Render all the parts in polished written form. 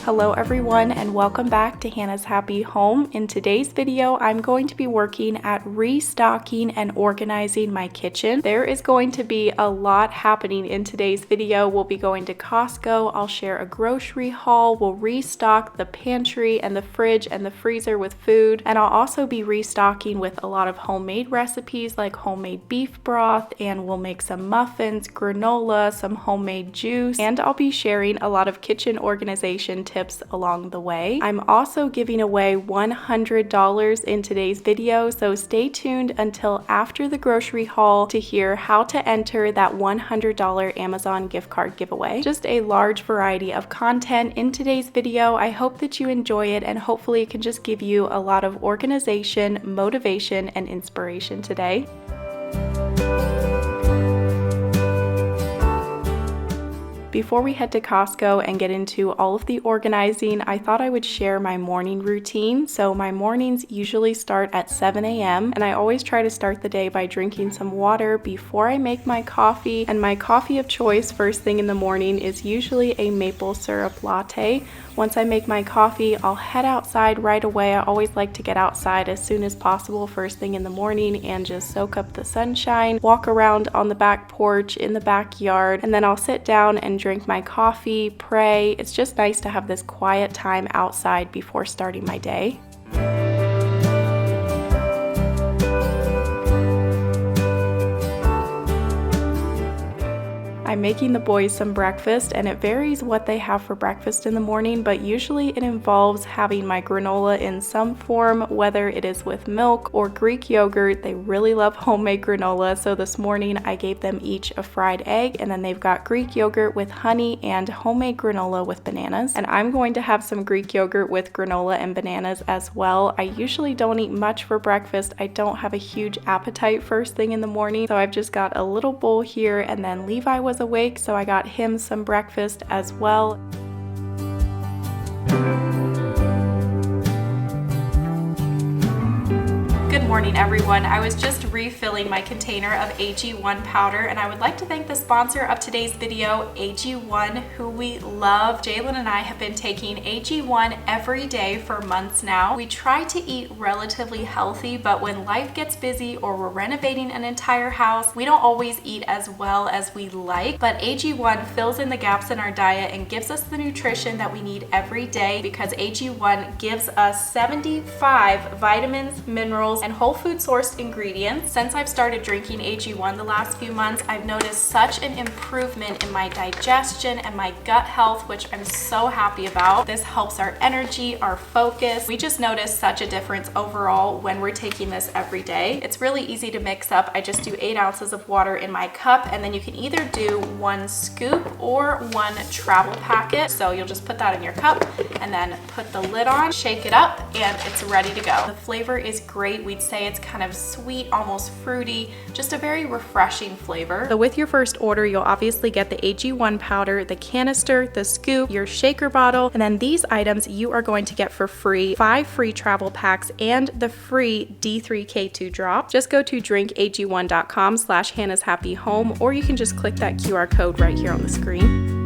Hello everyone and welcome back to Hannah's Happy Home. In today's video, I'm going to be working at restocking and organizing my kitchen. There is going to be a lot happening in today's video. We'll be going to Costco, I'll share a grocery haul, we'll restock the pantry and the fridge and the freezer with food, and I'll also be restocking with a lot of homemade recipes like homemade beef broth, and we'll make some muffins, granola, some homemade juice, and I'll be sharing a lot of kitchen organization tips along the way. I'm also giving away $100 in today's video, so stay tuned until after the grocery haul to hear how to enter that $100 Amazon gift card giveaway. Just a large variety of content in today's video. I hope that you enjoy it and hopefully it can just give you a lot of organization, motivation, and inspiration today. Before we head to Costco and get into all of the organizing, I thought I would share my morning routine. So my mornings usually start at 7 a.m. and I always try to start the day by drinking some water before I make my coffee. And my coffee of choice first thing in the morning is usually a maple syrup latte. Once I make my coffee, I'll head outside right away. I always like to get outside as soon as possible first thing in the morning and just soak up the sunshine, walk around on the back porch, in the backyard, and then I'll sit down and drink my coffee, pray. It's just nice to have this quiet time outside before starting my day. I'm making the boys some breakfast, and it varies what they have for breakfast in the morning, but usually it involves having my granola in some form, whether it is with milk or Greek yogurt. They really love homemade granola, so this morning I gave them each a fried egg, and then they've got Greek yogurt with honey and homemade granola with bananas. And I'm going to have some Greek yogurt with granola and bananas as well. I usually don't eat much for breakfast. I don't have a huge appetite first thing in the morning, so I've just got a little bowl here, and then Levi was awake, so I got him some breakfast as well. Good morning everyone. I was just refilling my container of AG1 powder, and I would like to thank the sponsor of today's video, AG1, who we love. Jalen and I have been taking AG1 every day for months now. We try to eat relatively healthy, but when life gets busy or we're renovating an entire house, we don't always eat as well as we like, but AG1 fills in the gaps in our diet and gives us the nutrition that we need every day, because AG1 gives us 75 vitamins, minerals, and whole food sourced ingredients. Since I've started drinking AG1 the last few months, I've noticed such an improvement in my digestion and my gut health, which I'm so happy about. This helps our energy, our focus. We just notice such a difference overall when we're taking this every day. It's really easy to mix up. I just do 8 ounces of water in my cup, and then you can either do 1 scoop or 1 travel packet. So you'll just put that in your cup and then put the lid on, shake it up, and it's ready to go. The flavor is great. We'd say it's kind of sweet, almost fruity, just a very refreshing flavor. So with your first order, you'll obviously get the AG1 powder, the canister, the scoop, your shaker bottle, and then these items you are going to get for free: 5 free travel packs and the free D3K2 drop. Just go to drinkag1.com/HannahsHappyHome, or you can just click that QR code right here on the screen.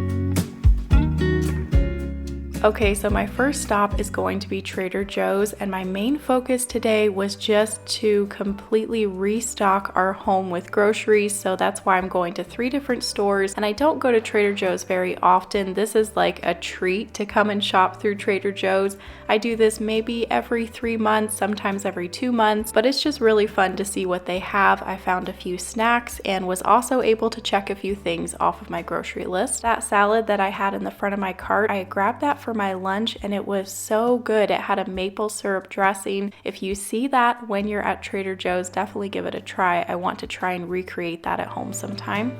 Okay, so my first stop is going to be Trader Joe's, and my main focus today was just to completely restock our home with groceries, so that's why I'm going to 3 different stores, and I don't go to Trader Joe's very often. This is like a treat to come and shop through Trader Joe's. I do this maybe every 3 months, sometimes every 2 months, but it's just really fun to see what they have. I found a few snacks and was also able to check a few things off of my grocery list. That salad that I had in the front of my cart, I grabbed that for my lunch and it was so good. It had a maple syrup dressing. If you see that when you're at Trader Joe's, definitely give it a try. I want to try and recreate that at home sometime.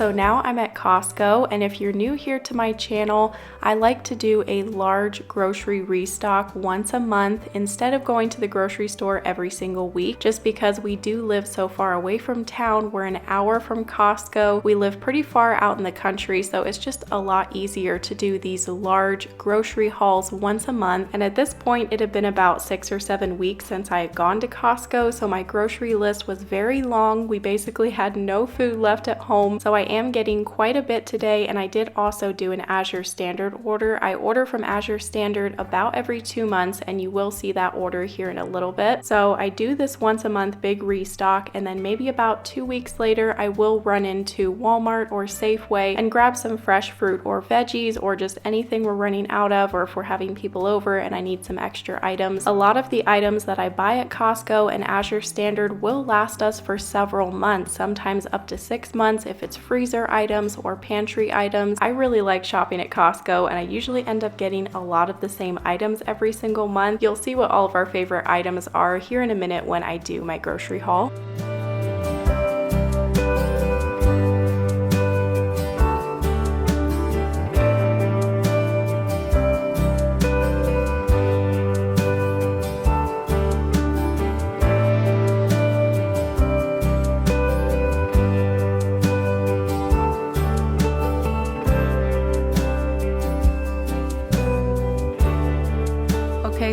So now I'm at Costco, and if you're new here to my channel, I like to do a large grocery restock once a month instead of going to the grocery store every single week, just because we do live so far away from town. We're an hour from Costco. We live pretty far out in the country, so it's just a lot easier to do these large grocery hauls once a month. And at this point, it had been about 6 or 7 weeks since I had gone to Costco, so my grocery list was very long. We basically had no food left at home, so I am getting quite a bit today. And I did also do an Azure Standard order. I order from Azure Standard about every 2 months, and you will see that order here in a little bit. So I do this once a month big restock, and then maybe about 2 weeks later I will run into Walmart or Safeway and grab some fresh fruit or veggies, or just anything we're running out of, or if we're having people over and I need some extra items. A lot of the items that I buy at Costco and Azure Standard will last us for several months, sometimes up to 6 months if it's freezer items or pantry items. I really like shopping at Costco, and I usually end up getting a lot of the same items every single month. You'll see what all of our favorite items are here in a minute when I do my grocery haul.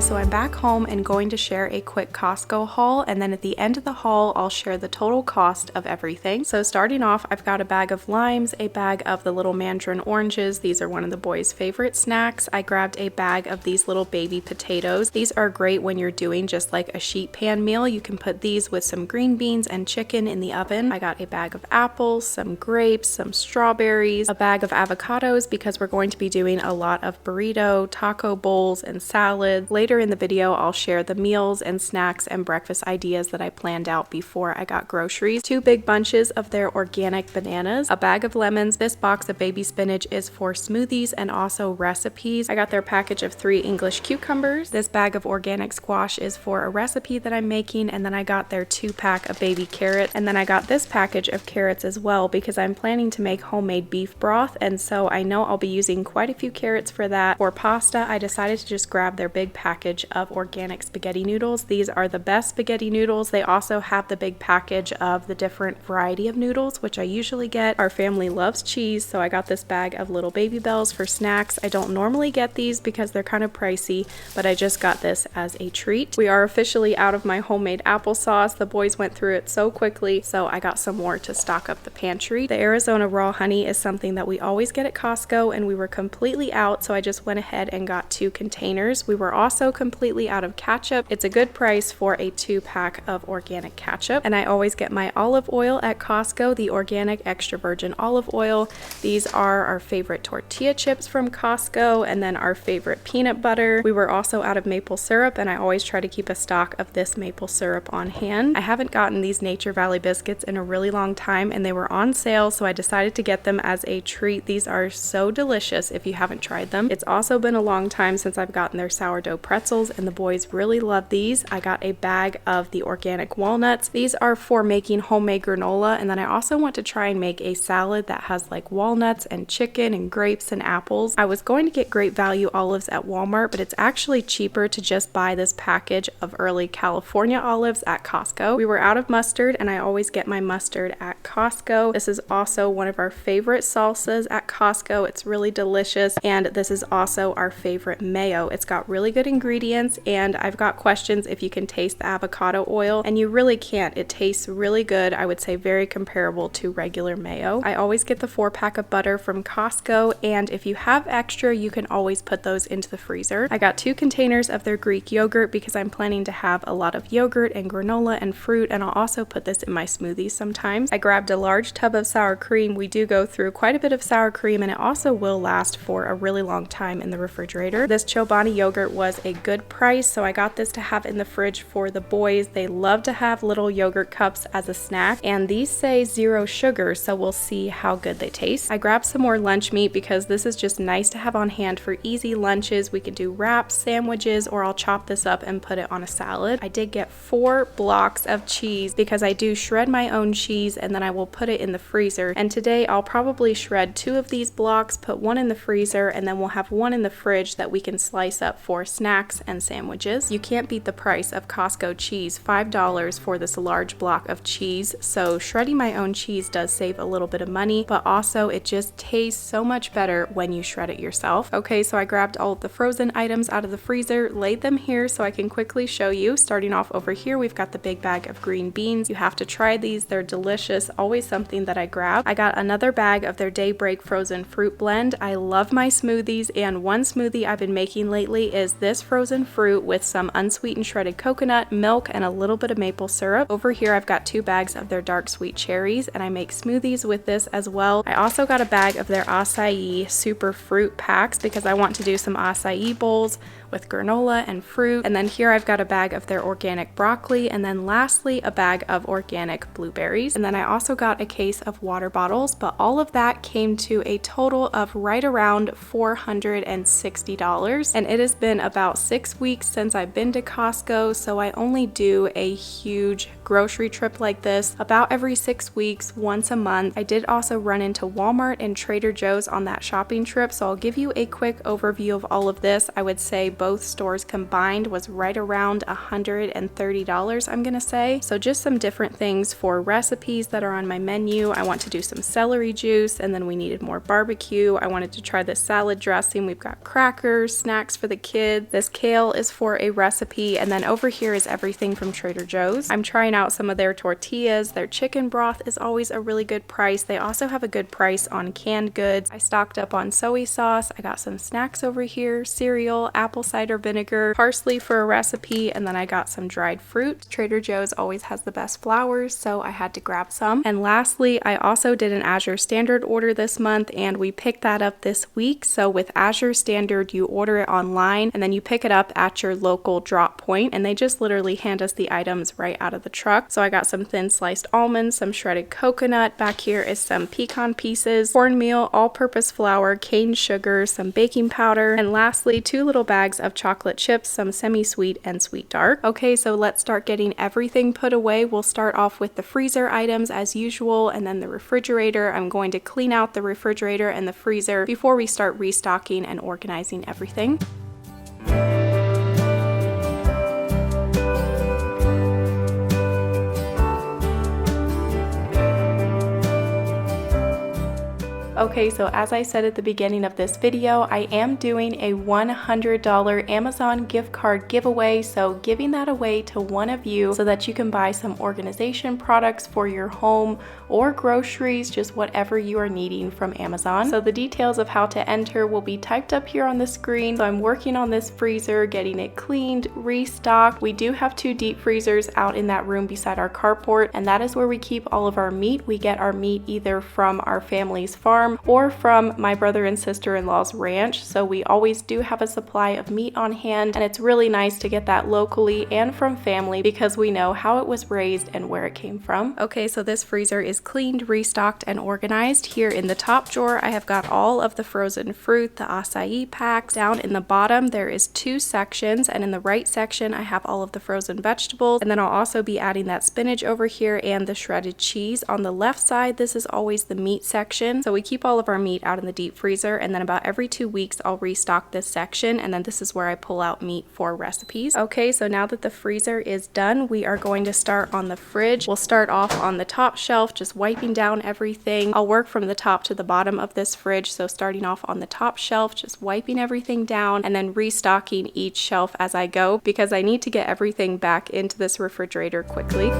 So I'm back home and going to share a quick Costco haul, and then at the end of the haul I'll share the total cost of everything. So starting off, I've got a bag of limes, a bag of the little mandarin oranges. These are one of the boys' favorite snacks. I grabbed a bag of these little baby potatoes. These are great when you're doing just like a sheet pan meal. You can put these with some green beans and chicken in the oven. I got a bag of apples, some grapes, some strawberries, a bag of avocados because we're going to be doing a lot of burrito, taco bowls, and salads. Later in the video, I'll share the meals and snacks and breakfast ideas that I planned out before I got groceries. 2 big bunches of their organic bananas, a bag of lemons. This box of baby spinach is for smoothies and also recipes. I got their package of 3 English cucumbers. This bag of organic squash is for a recipe that I'm making, and then I got their 2-pack of baby carrots, and then I got this package of carrots as well because I'm planning to make homemade beef broth, and so I know I'll be using quite a few carrots for that. For pasta, I decided to just grab their big package of organic spaghetti noodles. These are the best spaghetti noodles. They also have the big package of the different variety of noodles, which I usually get. Our family loves cheese, so I got this bag of little Baby Bells for snacks. I don't normally get these because they're kind of pricey, but I just got this as a treat. We are officially out of my homemade applesauce. The boys went through it so quickly, so I got some more to stock up the pantry. The Arizona raw honey is something that we always get at Costco, and we were completely out, so I just went ahead and got 2 containers. We were also completely out of ketchup. It's a good price for a 2-pack of organic ketchup. And I always get my olive oil at Costco, the organic extra virgin olive oil. These are our favorite tortilla chips from Costco, and then our favorite peanut butter. We were also out of maple syrup, and I always try to keep a stock of this maple syrup on hand. I haven't gotten these Nature Valley biscuits in a really long time, and they were on sale, so I decided to get them as a treat. These are so delicious if you haven't tried them. It's also been a long time since I've gotten their sourdough pretzels, and the boys really love these. I got a bag of the organic walnuts. These are for making homemade granola, and then I also want to try and make a salad that has like walnuts and chicken and grapes and apples. I was going to get Great Value olives at Walmart, but it's actually cheaper to just buy this package of early California olives at Costco. We were out of mustard, and I always get my mustard at Costco. This is also one of our favorite salsas at Costco. It's really delicious, and this is also our favorite mayo. It's got really good ingredients, and I've got questions if you can taste the avocado oil, and you really can't. It tastes really good. I would say very comparable to regular mayo. I always get the 4-pack of butter from Costco, and if you have extra, you can always put those into the freezer. I got 2 containers of their Greek yogurt because I'm planning to have a lot of yogurt and granola and fruit, and I'll also put this in my smoothies sometimes. I grabbed a large tub of sour cream. We do go through quite a bit of sour cream, and it also will last for a really long time in the refrigerator. This Chobani yogurt was was a good price, so I got this to have in the fridge for the boys. They love to have little yogurt cups as a snack, and these say 0 sugar, so we'll see how good they taste. I grabbed some more lunch meat because this is just nice to have on hand for easy lunches. We could do wraps, sandwiches, or I'll chop this up and put it on a salad. I did get 4 blocks of cheese because I do shred my own cheese and then I will put it in the freezer. And today I'll probably shred 2 of these blocks, put 1 in the freezer, and then we'll have 1 in the fridge that we can slice up for snacks and sandwiches. You can't beat the price of Costco cheese, $5 for this large block of cheese. So shredding my own cheese does save a little bit of money, but also it just tastes so much better when you shred it yourself. Okay, so I grabbed all of the frozen items out of the freezer, laid them here so I can quickly show you. Starting off over here, we've got the big bag of green beans. You have to try these, they're delicious, always something that I grab. I got another bag of their Daybreak frozen fruit blend. I love my smoothies, and one smoothie I've been making lately is this frozen fruit with some unsweetened shredded coconut, milk, and a little bit of maple syrup. Over here I've got 2 bags of their dark sweet cherries, and I make smoothies with this as well. I also got a bag of their acai super fruit packs because I want to do some acai bowls with granola and fruit. And then here I've got a bag of their organic broccoli, and then lastly a bag of organic blueberries. And then I also got a case of water bottles, but all of that came to a total of right around $460. And it has been about 6 weeks since I've been to Costco, so I only do a huge grocery trip like this about every 6 weeks, once a month. I did also run into Walmart and Trader Joe's on that shopping trip, so I'll give you a quick overview of all of this. I would say both stores combined was right around $130, I'm gonna say. So just some different things for recipes that are on my menu. I want to do some celery juice, and then we needed more barbecue. I wanted to try this salad dressing. We've got crackers, snacks for the kids. This kale is for a recipe, and then over here is everything from Trader Joe's. I'm trying out some of their tortillas. Their chicken broth is always a really good price. They also have a good price on canned goods. I stocked up on soy sauce. I got some snacks over here, cereal, apple cider vinegar, parsley for a recipe, and then I got some dried fruit. Trader Joe's always has the best flowers, so I had to grab some. And lastly, I also did an Azure Standard order this month, and we picked that up this week. So with Azure Standard, you order it online and then you pick it up at your local drop point, and they just literally hand us the items right out of the truck. So I got some thin sliced almonds, some shredded coconut. Back here is some pecan pieces, cornmeal, all-purpose flour, cane sugar, some baking powder, and lastly 2 little bags of chocolate chips, some semi-sweet and sweet dark. Okay, so let's start getting everything put away. We'll start off with the freezer items as usual, and then the refrigerator. I'm going to clean out the refrigerator and the freezer before we start restocking and organizing everything. Okay, so as I said at the beginning of this video, I am doing a $100 Amazon gift card giveaway, so giving that away to one of you so that you can buy some organization products for your home or groceries, just whatever you are needing from Amazon. So the details of how to enter will be typed up here on the screen. So I'm working on this freezer, getting it cleaned, restocked. We do have 2 deep freezers out in that room beside our carport, and that is where we keep all of our meat. We get our meat either from our family's farm or from my brother and sister-in-law's ranch, so we always do have a supply of meat on hand, and it's really nice to get that locally and from family because we know how it was raised and where it came from. Okay, so this freezer is cleaned, restocked, and organized. Here in the top drawer I have got all of the frozen fruit, the acai packs. Down in the bottom there is 2 sections, and in the right section I have all of the frozen vegetables, and then I'll also be adding that spinach over here and the shredded cheese. On the left side, this is always the meat section, so we keep all of our meat out in the deep freezer, and then about every 2 weeks I'll restock this section, and then this is where I pull out meat for recipes. Okay, so now that the freezer is done, we are going to start on the fridge. We'll start off on the top shelf, just wiping down everything. I'll work from the top to the bottom of this fridge, so starting off on the top shelf, just wiping everything down, and then restocking each shelf as I go because I need to get everything back into this refrigerator quickly.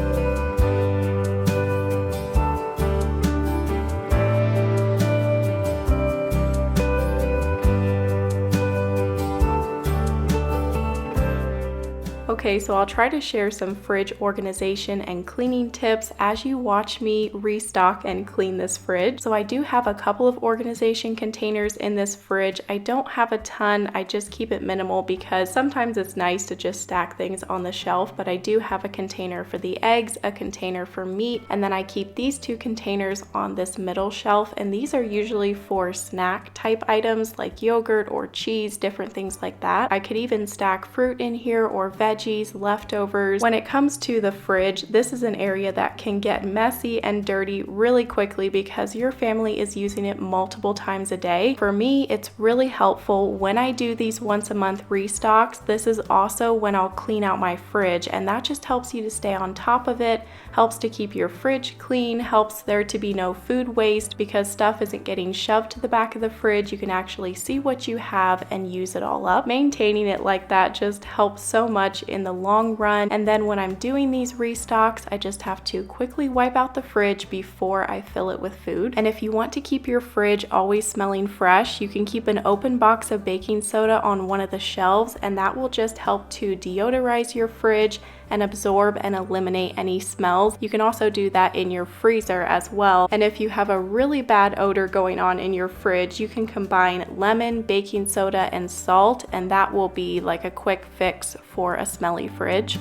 Okay, so I'll try to share some fridge organization and cleaning tips as you watch me restock and clean this fridge. So I do have a couple of organization containers in this fridge. I don't have a ton, I just keep it minimal because sometimes it's nice to just stack things on the shelf, but I do have a container for the eggs, a container for meat, and then I keep these two containers on this middle shelf, and these are usually for snack type items like yogurt or cheese, different things like that. I could even stack fruit in here or veggies, leftovers. When it comes to the fridge, this is an area that can get messy and dirty really quickly because your family is using it multiple times a day. For me, it's really helpful when I do these once a month restocks. This is also when I'll clean out my fridge, and that just helps you to stay on top of it, helps to keep your fridge clean, helps there to be no food waste because stuff isn't getting shoved to the back of the fridge. You can actually see what you have and use it all up. Maintaining it like that just helps so much in the long run, and then when I'm doing these restocks, I just have to quickly wipe out the fridge before I fill it with food. And if you want to keep your fridge always smelling fresh, you can keep an open box of baking soda on one of the shelves, and that will just help to deodorize your fridge and absorb and eliminate any smells. You can also do that in your freezer as well. And if you have a really bad odor going on in your fridge, you can combine lemon, baking soda, and salt, and that will be like a quick fix for a smelly fridge.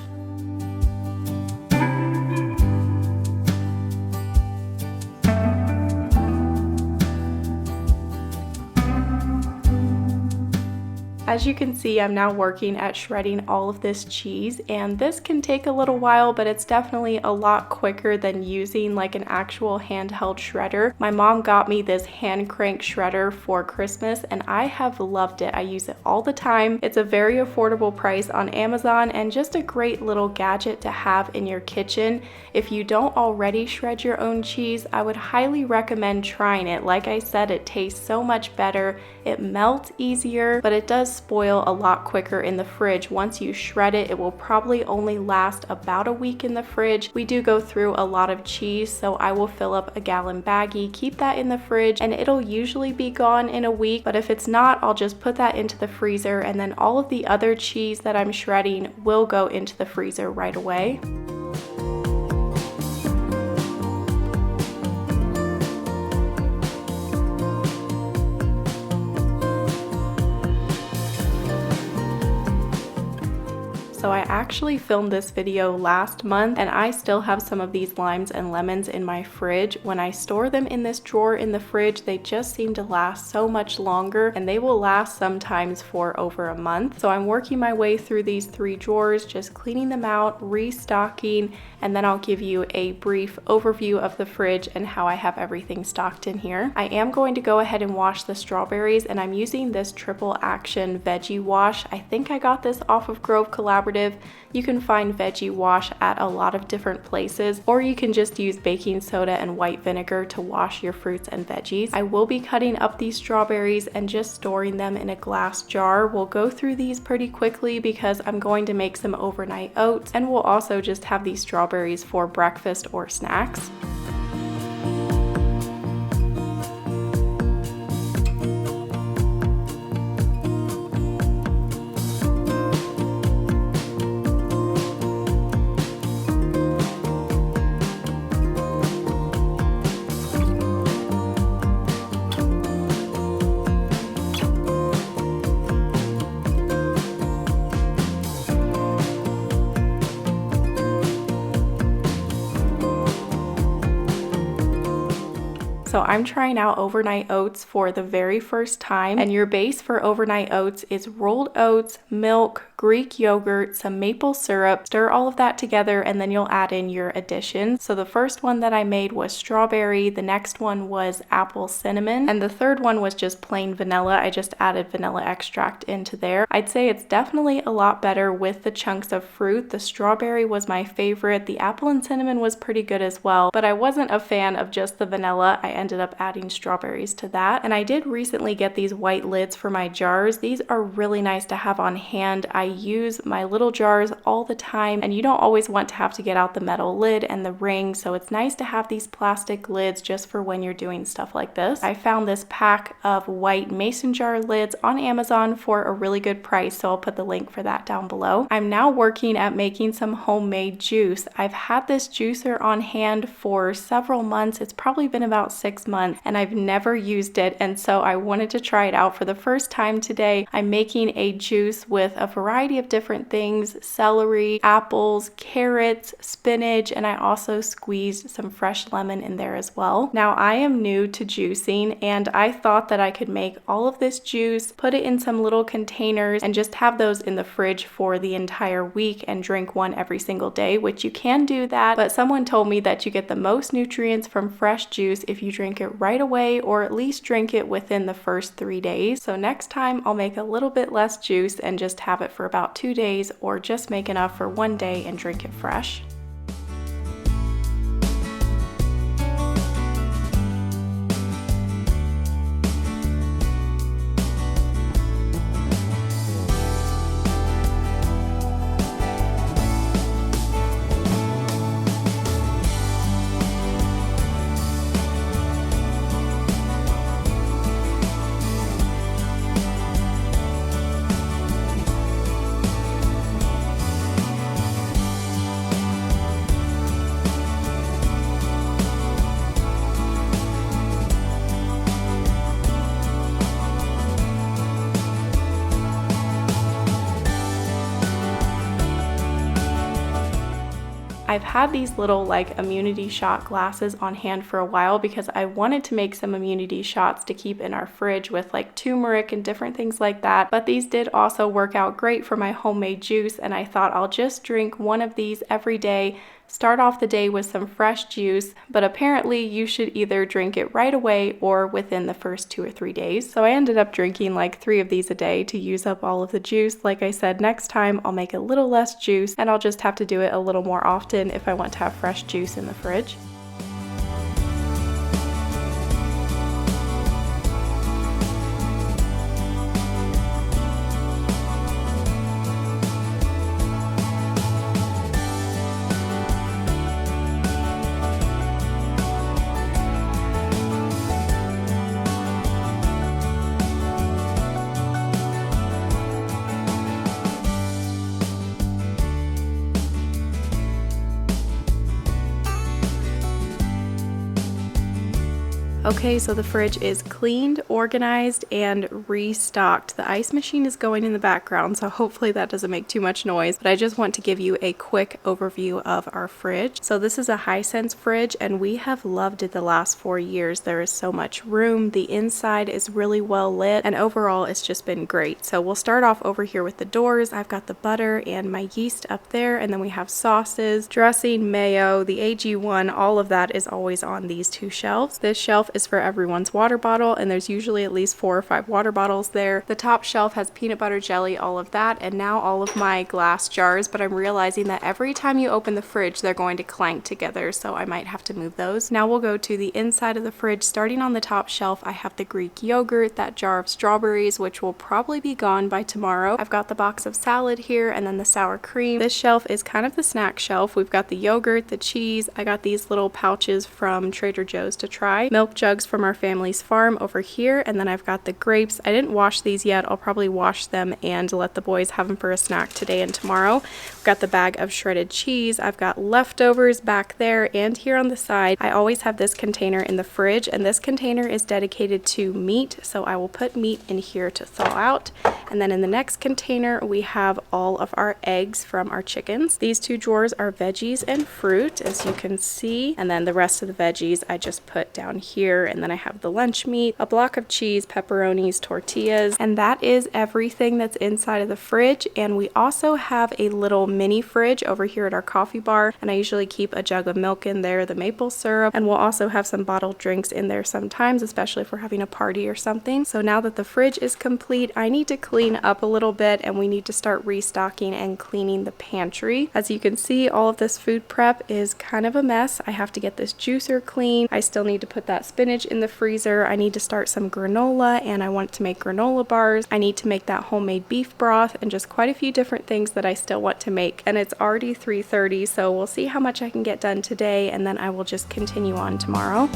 As you can see, I'm now working at shredding all of this cheese, and this can take a little while, but it's definitely a lot quicker than using like an actual handheld shredder. My mom got me this hand crank shredder for Christmas, and I have loved it. I use it all the time. It's a very affordable price on Amazon and just a great little gadget to have in your kitchen. If you don't already shred your own cheese, I would highly recommend trying it. Like I said, it tastes so much better. It melts easier, but it does spoil a lot quicker in the fridge. Once you shred it, it will probably only last about a week in the fridge. We do go through a lot of cheese, so I will fill up a gallon baggie, keep that in the fridge, and it'll usually be gone in a week. But if it's not, I'll just put that into the freezer, and then all of the other cheese that I'm shredding will go into the freezer right away. So I actually filmed this video last month, and I still have some of these limes and lemons in my fridge. When I store them in this drawer in the fridge, they just seem to last so much longer, and they will last sometimes for over a month. So I'm working my way through these 3 drawers, just cleaning them out, restocking, and then I'll give you a brief overview of the fridge and how I have everything stocked in here. I am going to go ahead and wash the strawberries, and I'm using this triple action Veggie Wash. I think I got this off of Grove Collaborative. You can find Veggie Wash at a lot of different places, or you can just use baking soda and white vinegar to wash your fruits and veggies. I will be cutting up these strawberries and just storing them in a glass jar. We'll go through these pretty quickly because I'm going to make some overnight oats, and we'll also just have these strawberries for breakfast or snacks. So I'm trying out overnight oats for the very first time, and your base for overnight oats is rolled oats, milk, Greek yogurt, some maple syrup. Stir all of that together, and then you'll add in your additions. So the first one that I made was strawberry, the next one was apple cinnamon, and the third one was just plain vanilla. I just added vanilla extract into there. I'd say it's definitely a lot better with the chunks of fruit. The strawberry was my favorite. The apple and cinnamon was pretty good as well, but I wasn't a fan of just the vanilla. I ended up adding strawberries to that. And I did recently get these white lids for my jars. These are really nice to have on hand. I use my little jars all the time, and you don't always want to have to get out the metal lid and the ring, so it's nice to have these plastic lids just for when you're doing stuff like this. I found this pack of white mason jar lids on Amazon for a really good price, so I'll put the link for that down below. I'm now working at making some homemade juice. I've had this juicer on hand for several months. It's probably been about 6 months, and I've never used it, and so I wanted to try it out for the first time today. I'm making a juice with a variety of different things: celery, apples, carrots, spinach, and I also squeezed some fresh lemon in there as well. Now, I am new to juicing, and I thought that I could make all of this juice, put it in some little containers, and just have those in the fridge for the entire week and drink one every single day, which you can do that, but someone told me that you get the most nutrients from fresh juice if you drink it right away, or at least drink it within the first 3 days. So next time I'll make a little bit less juice and just have it for about 2 days, or just make enough for 1 day and drink it fresh. I've had these little like immunity shot glasses on hand for a while because I wanted to make some immunity shots to keep in our fridge with like turmeric and different things like that. But these did also work out great for my homemade juice, and I thought I'll just drink one of these every day. Start off the day with some fresh juice, but apparently you should either drink it right away or within the first 2 or 3 days. So I ended up drinking like 3 of these a day to use up all of the juice. Like I said, next time I'll make a little less juice, and I'll just have to do it a little more often if I want to have fresh juice in the fridge. Okay, so the fridge is cleaned, organized, and restocked. The ice machine is going in the background, so hopefully that doesn't make too much noise, but I just want to give you a quick overview of our fridge. So this is a Hisense fridge, and we have loved it the last 4 years. There is so much room, the inside is really well lit, and overall it's just been great. So we'll start off over here with the doors. I've got the butter and my yeast up there, and then we have sauces, dressing, mayo, the AG1, all of that is always on these 2 shelves. This shelf is for everyone's water bottle, and there's usually at least 4 or 5 water bottles there. The top shelf has peanut butter jelly, all of that, and now all of my glass jars, but I'm realizing that every time you open the fridge they're going to clank together, so I might have to move those. Now we'll go to the inside of the fridge. Starting on the top shelf, I have the Greek yogurt, that jar of strawberries, which will probably be gone by tomorrow. I've got the box of salad here, and then the sour cream. This shelf is kind of the snack shelf. We've got the yogurt, the cheese. I got these little pouches from Trader Joe's to try. Milk jugs from our family's farm over here, and then I've got the grapes. I didn't wash these yet. I'll probably wash them and let the boys have them for a snack today and tomorrow. I've got the bag of shredded cheese. I've got leftovers back there, and here on the side I always have this container in the fridge, and this container is dedicated to meat, so I will put meat in here to thaw out. And then in the next container we have all of our eggs from our chickens. These 2 drawers are veggies and fruit, as you can see, and then the rest of the veggies I just put down here. And then I have the lunch meat, a block of cheese, pepperonis, tortillas, and that is everything that's inside of the fridge. And we also have a little mini fridge over here at our coffee bar, and I usually keep a jug of milk in there, the maple syrup, and we'll also have some bottled drinks in there sometimes, especially if we're having a party or something. So now that the fridge is complete, I need to clean up a little bit, and we need to start restocking and cleaning the pantry. As you can see, all of this food prep is kind of a mess. I have to get this juicer clean. I still need to put that spinach spinach in the freezer. I need to start some granola, and I want to make granola bars. I need to make that homemade beef broth, and just quite a few different things that I still want to make. And it's already 3:30, so we'll see how much I can get done today, and then I will just continue on tomorrow.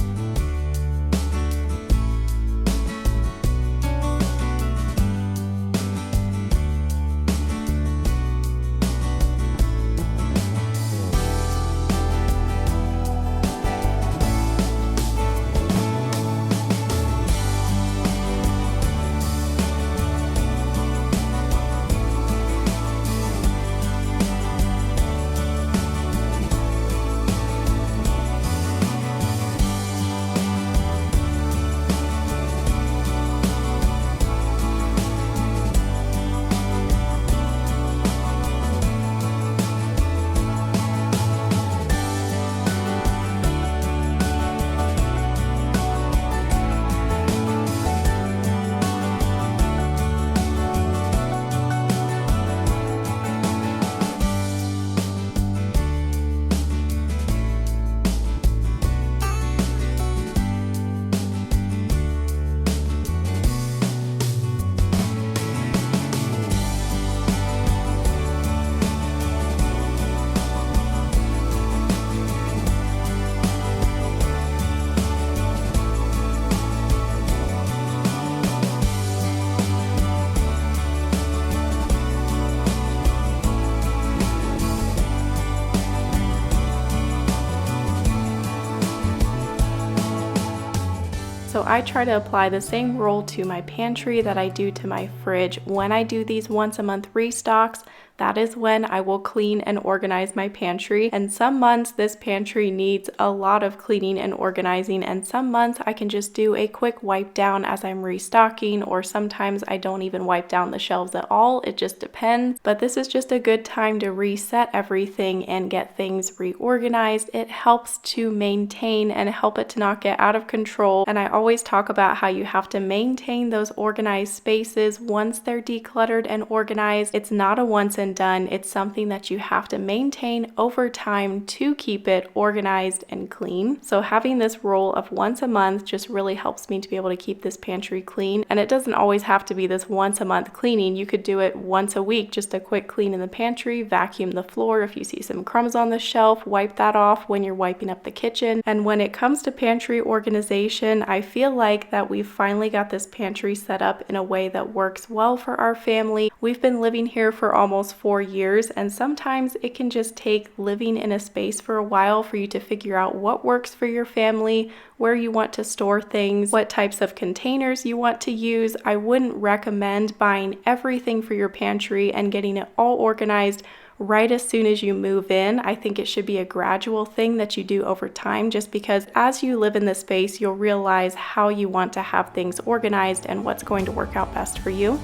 So I try to apply the same rule to my pantry that I do to my fridge. When I do these once a month restocks, that is when I will clean and organize my pantry. And some months this pantry needs a lot of cleaning and organizing, and some months I can just do a quick wipe down as I'm restocking, or sometimes I don't even wipe down the shelves at all. It just depends. But this is just a good time to reset everything and get things reorganized. It helps to maintain and help it to not get out of control. And I always talk about how you have to maintain those organized spaces once they're decluttered and organized. It's not a once and done. It's something that you have to maintain over time to keep it organized and clean. So having this rule of once a month just really helps me to be able to keep this pantry clean. And it doesn't always have to be this once a month cleaning. You could do it once a week, just a quick clean in the pantry, vacuum the floor. If you see some crumbs on the shelf, wipe that off when you're wiping up the kitchen. And when it comes to pantry organization, I feel like that we've finally got this pantry set up in a way that works well for our family. We've been living here for almost 4 years, and sometimes it can just take living in a space for a while for you to figure out what works for your family, where you want to store things, what types of containers you want to use. I wouldn't recommend buying everything for your pantry and getting it all organized right as soon as you move in. I think it should be a gradual thing that you do over time, just because as you live in the space, you'll realize how you want to have things organized and what's going to work out best for you.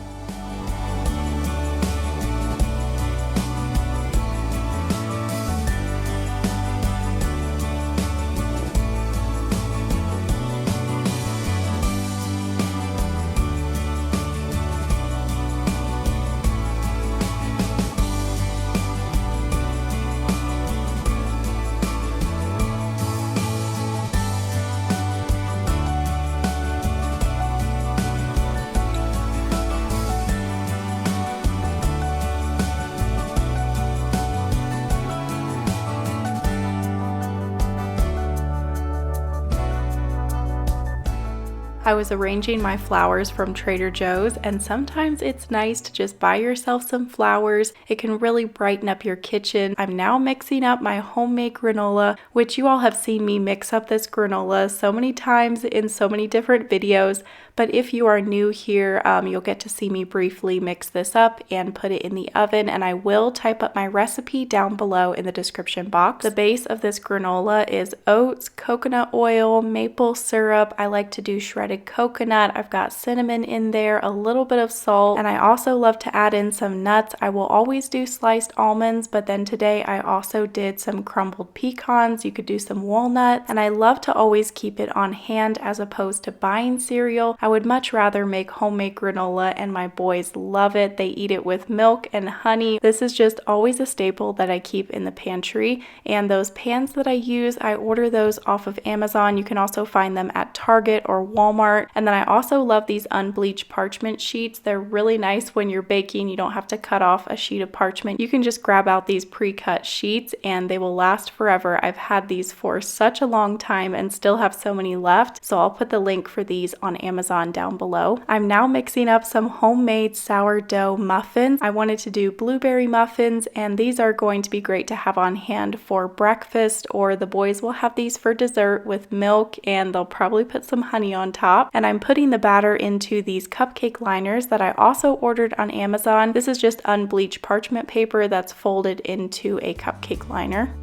I was arranging my flowers from Trader Joe's, and sometimes it's nice to just buy yourself some flowers. It can really brighten up your kitchen. I'm now mixing up my homemade granola, which you all have seen me mix up this granola so many times in so many different videos. But if you are new here, you'll get to see me briefly mix this up and put it in the oven, and I will type up my recipe down below in the description box. The base of this granola is oats, coconut oil, maple syrup. I like to do shredded coconut. I've got cinnamon in there, a little bit of salt, and I also love to add in some nuts. I will always do sliced almonds, but then today I also did some crumbled pecans. You could do some walnuts, and I love to always keep it on hand as opposed to buying cereal. I would much rather make homemade granola, and my boys love it. They eat it with milk and honey. This is just always a staple that I keep in the pantry. And those pans that I use, I order those off of Amazon. You can also find them at Target or Walmart. And then I also love these unbleached parchment sheets. They're really nice when you're baking. You don't have to cut off a sheet of parchment. You can just grab out these pre-cut sheets and they will last forever. I've had these for such a long time and still have so many left. So I'll put the link for these on Amazon down below. I'm now mixing up some homemade sourdough muffins. I wanted to do blueberry muffins, and these are going to be great to have on hand for breakfast, or the boys will have these for dessert with milk, and they'll probably put some honey on top. And I'm putting the batter into these cupcake liners that I also ordered on Amazon. This is just unbleached parchment paper that's folded into a cupcake liner.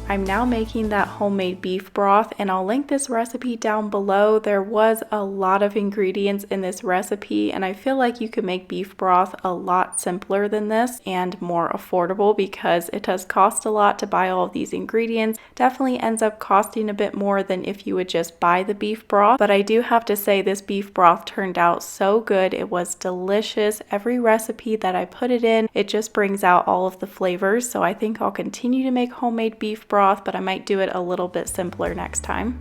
I'm now making that homemade beef broth, and I'll link this recipe down below. There was a lot of ingredients in this recipe, and I feel like you could make beef broth a lot simpler than this and more affordable, because it does cost a lot to buy all of these ingredients. Definitely ends up costing a bit more than if you would just buy the beef broth, but I do have to say this beef broth turned out so good. It was delicious. Every recipe that I put it in, it just brings out all of the flavors, so I think I'll continue to make homemade beef broth, but I might do it a little bit simpler next time.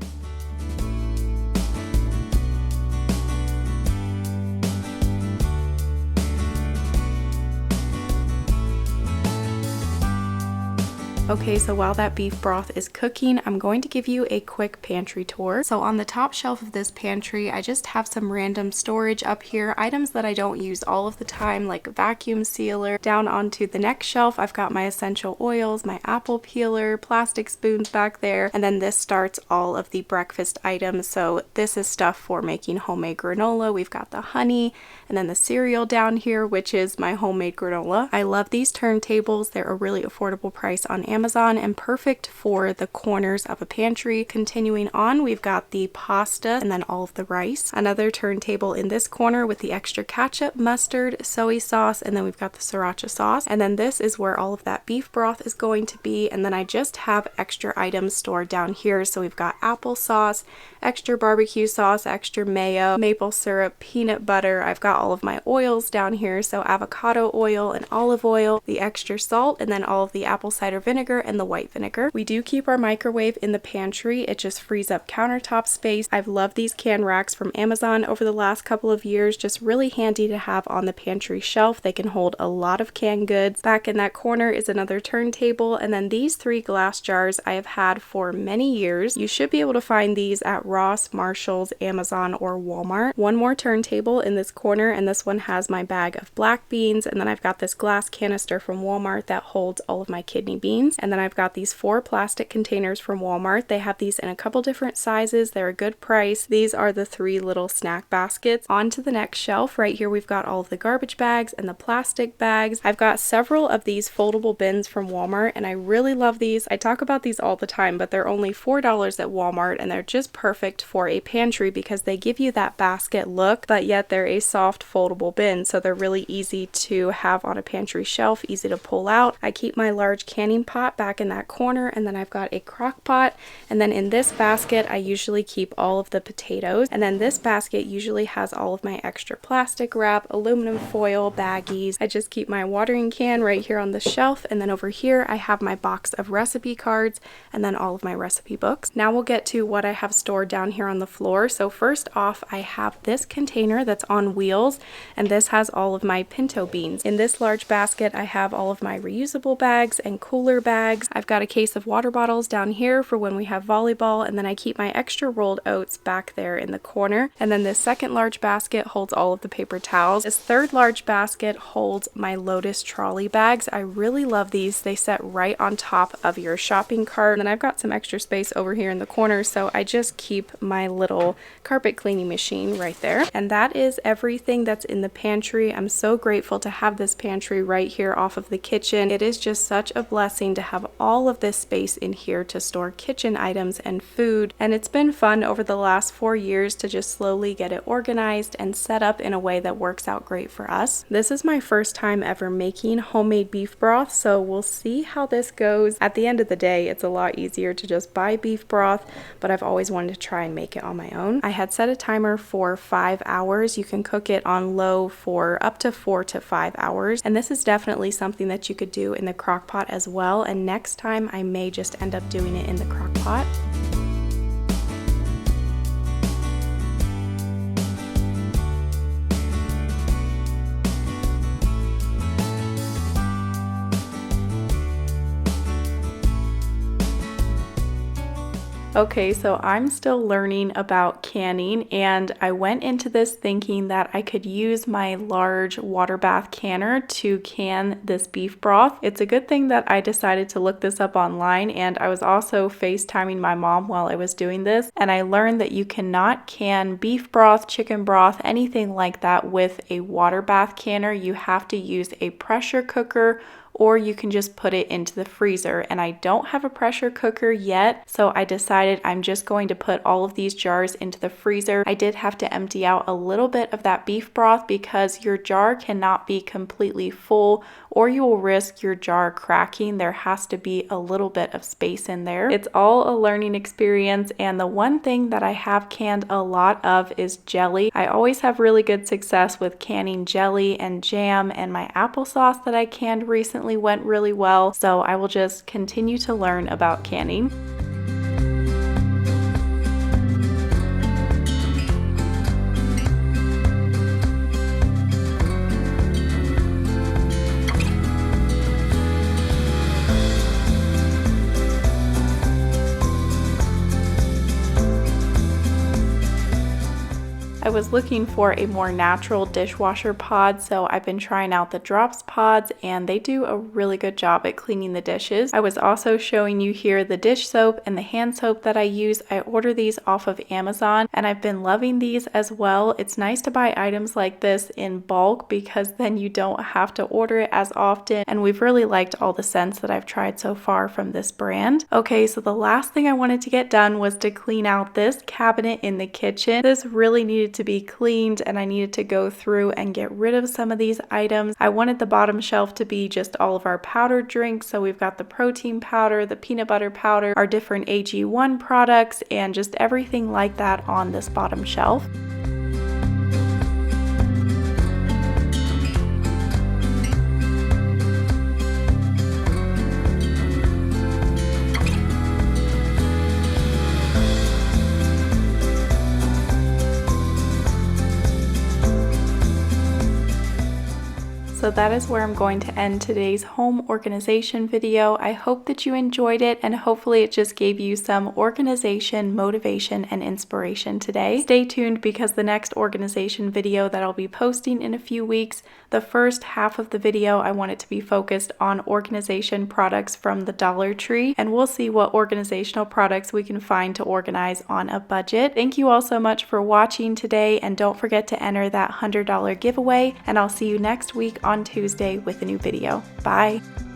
Okay, so while that beef broth is cooking, I'm going to give you a quick pantry tour. So on the top shelf of this pantry, I just have some random storage up here, items that I don't use all of the time, like a vacuum sealer. Down onto the next shelf, I've got my essential oils, my apple peeler, plastic spoons back there, and then this starts all of the breakfast items. So this is stuff for making homemade granola. We've got the honey, and then the cereal down here, which is my homemade granola. I love these turntables. They're a really affordable price on Amazon and perfect for the corners of a pantry. Continuing on, we've got the pasta and then all of the rice. Another turntable in this corner with the extra ketchup, mustard, soy sauce, and then we've got the sriracha sauce. And then this is where all of that beef broth is going to be. And then I just have extra items stored down here. So we've got applesauce, extra barbecue sauce, extra mayo, maple syrup, peanut butter. I've got all of my oils down here. So avocado oil and olive oil, the extra salt, and then all of the apple cider vinegar and the white vinegar. We do keep our microwave in the pantry. It just frees up countertop space. I've loved these can racks from Amazon over the last couple of years. Just really handy to have on the pantry shelf. They can hold a lot of canned goods. Back in that corner is another turntable, and then these 3 glass jars I have had for many years. You should be able to find these at Ross, Marshalls, Amazon, or Walmart. One more turntable in this corner, and this one has my bag of black beans, and then I've got this glass canister from Walmart that holds all of my kidney beans. And then I've got these 4 plastic containers from Walmart. They have these in a couple different sizes. They're a good price. These are the 3 little snack baskets. On to the next shelf. Right here we've got all of the garbage bags and the plastic bags. I've got several of these foldable bins from Walmart, and I really love these. I talk about these all the time, but they're only $4 at Walmart, and they're just perfect for a pantry because they give you that basket look, but yet they're a soft foldable bin, so they're really easy to have on a pantry shelf, easy to pull out. I keep my large canning pot back in that corner, and then I've got a crock pot, and then in this basket I usually keep all of the potatoes, and then this basket usually has all of my extra plastic wrap, aluminum foil, baggies. I just keep my watering can right here on the shelf, and then over here I have my box of recipe cards and then all of my recipe books. Now we'll get to what I have stored down here on the floor. So first off, I have this container that's on wheels, and this has all of my pinto beans. In this large basket I have all of my reusable bags and cooler bags bags. I've got a case of water bottles down here for when we have volleyball, and then I keep my extra rolled oats back there in the corner. And then this second large basket holds all of the paper towels. This third large basket holds my Lotus trolley bags. I really love these. They set right on top of your shopping cart. And then I've got some extra space over here in the corner, so I just keep my little carpet cleaning machine right there. And that is everything that's in the pantry. I'm so grateful to have this pantry right here off of the kitchen. It is just such a blessing to have all of this space in here to store kitchen items and food. And it's been fun over the last 4 years to just slowly get it organized and set up in a way that works out great for us. This is my first time ever making homemade beef broth, so we'll see how this goes. At the end of the day, it's a lot easier to just buy beef broth, but I've always wanted to try and make it on my own. I had set a timer for 5 hours. You can cook it on low for up to 4 to 5 hours, and this is definitely something that you could do in the crock pot as well, and next time I may just end up doing it in the crock pot. Okay, so I'm still learning about canning, and I went into this thinking that I could use my large water bath canner to can this beef broth. It's a good thing that I decided to look this up online, and I was also FaceTiming my mom while I was doing this, and I learned that you cannot can beef broth, chicken broth, anything like that with a water bath canner. You have to use a pressure cooker, or you can just put it into the freezer. And I don't have a pressure cooker yet, so I decided I'm just going to put all of these jars into the freezer. I did have to empty out a little bit of that beef broth because your jar cannot be completely full, or you will risk your jar cracking. There has to be a little bit of space in there. It's all a learning experience, and the one thing that I have canned a lot of is jelly. I always have really good success with canning jelly and jam, and my applesauce that I canned recently went really well, so I will just continue to learn about canning. I was looking for a more natural dishwasher pod, so I've been trying out the Drops pods, and they do a really good job at cleaning the dishes. I was also showing you here the dish soap and the hand soap that I use. I order these off of Amazon, and I've been loving these as well. It's nice to buy items like this in bulk because then you don't have to order it as often, and we've really liked all the scents that I've tried so far from this brand. Okay, so the last thing I wanted to get done was to clean out this cabinet in the kitchen. This really needed to be cleaned, and I needed to go through and get rid of some of these items. I wanted the bottom shelf to be just all of our powdered drinks, so we've got the protein powder, the peanut butter powder, our different AG1 products, and just everything like that on this bottom shelf. So that is where I'm going to end today's home organization video. I hope that you enjoyed it, and hopefully it just gave you some organization, motivation, and inspiration today. Stay tuned because the next organization video that I'll be posting in a few weeks, the first half of the video, I want it to be focused on organization products from the Dollar Tree, and we'll see what organizational products we can find to organize on a budget. Thank you all so much for watching today, and don't forget to enter that $100 giveaway, and I'll see you next week on Tuesday with a new video. Bye!